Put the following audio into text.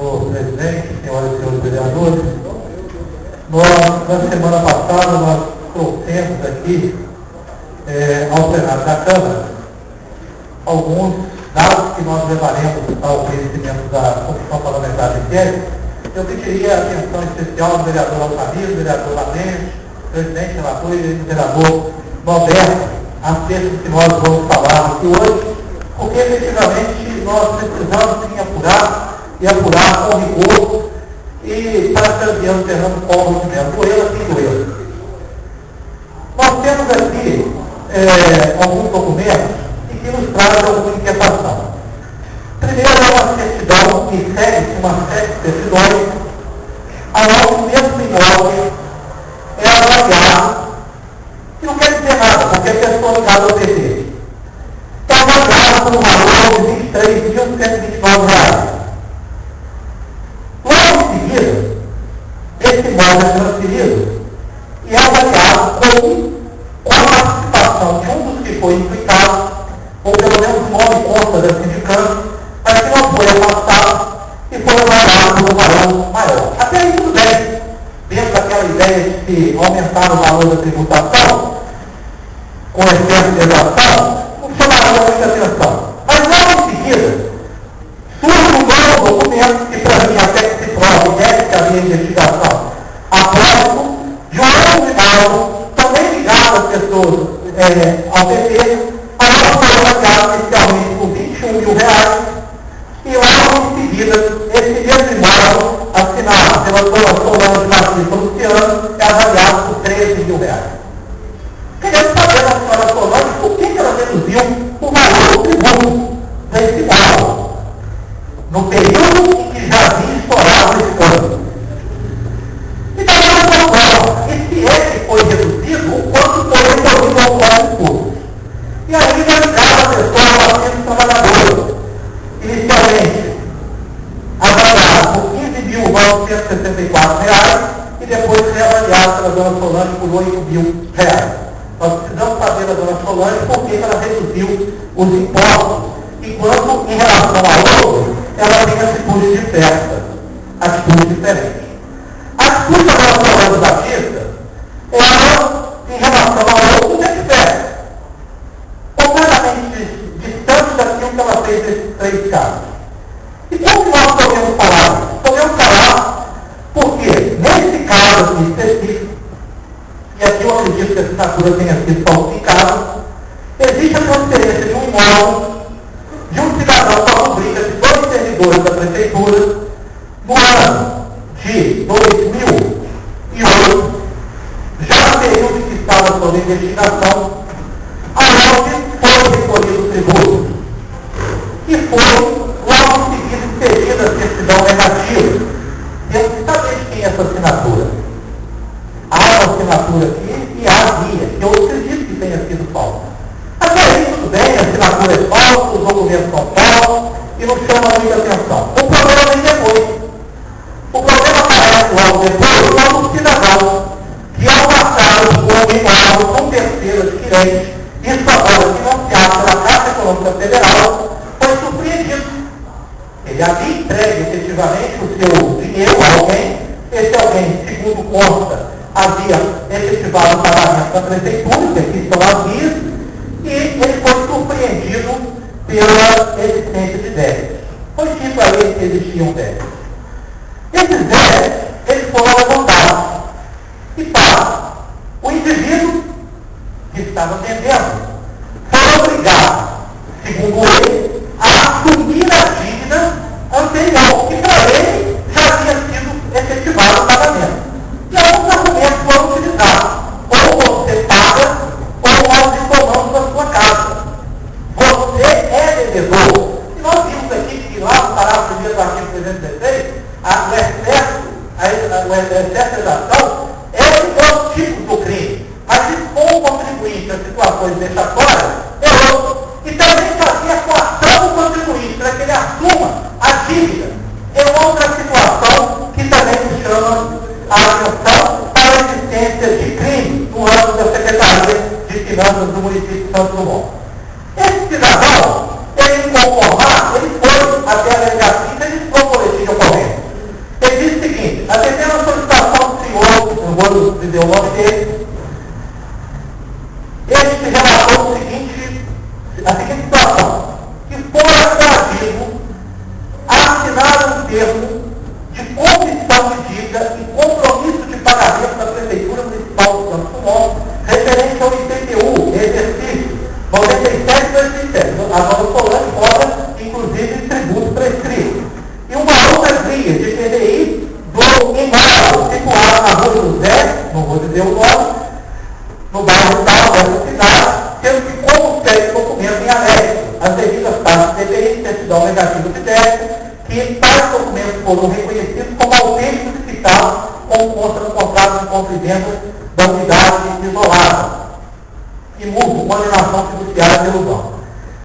senhor presidente, senhoras e senhores vereadores. Na semana passada, nós trouxemos aqui ao plenário da Câmara alguns dados que nós levaremos ao conhecimento da Comissão Parlamentar de Inquérito. Eu pediria a atenção especial do vereador Altamir, do vereador Lamente, presidente, relator e do vereador Norberto, acerca do que nós vamos falar aqui hoje, porque efetivamente nós precisamos sim apurar com rigor e parafraseando Fernando Collor de Mello, doeu assim doeu. Nós temos aqui alguns documentos que nos trazem alguma inquietação. Primeiro é uma certidão que segue uma série de certidões, aonde o mesmo imóvel é avaliado, que não quer dizer nada, porque a pessoa ligada ao PT é avaliado por um valor de R$ 23.129. Logo em seguida, esse imóvel é transferido e é avaliado com a participação de um dos que foi implicado, ou pelo menos o nome consta da sindicância, mas que não foi afastado e foi avaliado por um valor maior. Até aí tudo bem, dentro daquela ideia de se aumentar o valor da tributação, com excesso de elevação, não chamaria muita atenção. Mas logo em seguida, surge um novo documento, que para mim até que se prova, que havia investigação, a próximo de um outro imóvel, também ligado às pessoas ao PT, aonde foi avaliado inicialmente por R$ 21.000, e logo em seguida, esse mesmo imóvel, assinado pela dona Solange Batista Luciano, é avaliado por R$ 13.000. Queremos saber da senhora Solange por que ela reduziu o valor do tributo desse imóvel, no período em que já havia estourado esse escândalo. Então, ela prova, e se é que foi reduzido, o quanto foi resolvido ao plano público. E aí, cada pessoa está sendo trabalhadora. Inicialmente, avaliado por R$ 15.964 e depois reavaliado pela dona Solange por R$ 8.000. Nós precisamos saber da dona Solange por que ela reduziu os impostos, enquanto, em relação ao outro, ela tem atitude diversa, atitude diferente. A atitude da dona Solange Batista, ela, em relação ao outro, é diferente. Completamente distante daquilo que ela fez nesses 3 casos. E como nós podemos falar? Podemos falar porque, nesse caso aqui específico, e aqui eu acredito que a assinatura tenha sido falsificada, existe a transferência de um imóvel de um cidadão para a rubrica de 2 servidores da prefeitura no ano de 2008, já no período em que estava sob investigação, aonde foi recolhido o tributo e foi logo em seguida expedida a certidão negativa. Eu não sabia de quem é essa assinatura. Há uma assinatura aqui e havia, que eu acredito que tenha sido falsa. Até aí tudo bem, a assinatura é falsa, os documentos são falsos e não chama muita atenção. O problema vem depois. O problema aparece logo depois quando o cidadão, que ao passar por um imóvel com terceiro adquirente, isso agora financiado pela Caixa Econômica Federal, foi surpreendido. Ele havia entregue efetivamente o seu dinheiro a alguém, esse alguém, segundo consta, havia efetivado o pagamento da prefeitura, que aqui estão as vias, e ele foi surpreendido pela existência de débitos. Foi dito a ele que existiam débitos. Esses débitos, eles foram levantados. E para o indivíduo que estava vendendo, foi obrigado, segundo ele, a assumir a dívida anterior, que para ele já havia sido efetivado o pagamento. E alguns argumentos foram utilizados. Ou você paga, ou nós retomamos a sua casa. Você é devedor. E nós vimos aqui que lá no parágrafo 1º do artigo 316, o excesso de ação é um dos tipos do crime. Mas expor o contribuinte a situações vexatórias é outro. E também fazer a coação do contribuinte para que ele assuma a dívida é outra situação que também nos chama a atenção para a existência de crime no âmbito da Secretaria de Finanças do município de Santos Dumont. Esse cidadão, ele inconformado, ele foi até a delegacia e registrou o boletim de ocorrência. Moro lhe deu o nome dele. Este relatou a seguinte situação, que fora coagido assinar um termo de confissão de dívida e compromisso de pagamento da Prefeitura Municipal de Santos Dumont, referente ao IPTU, exercício 97/2007. Agora o Solano cobra, inclusive, tributo prescrito. E uma outra via de PDI do imóvel situado na Rua José, não vou dizer o nome, no bairro tal dessa cidade, tendo que como segue documento em anexo as devidas taxas de PDI, certidão negativa de débito, que tais documentos foram reconhecidos como autênticos e citados como consta no contrato de compra e venda da unidade isolada. E mudo, condenação fiduciária pelo banco.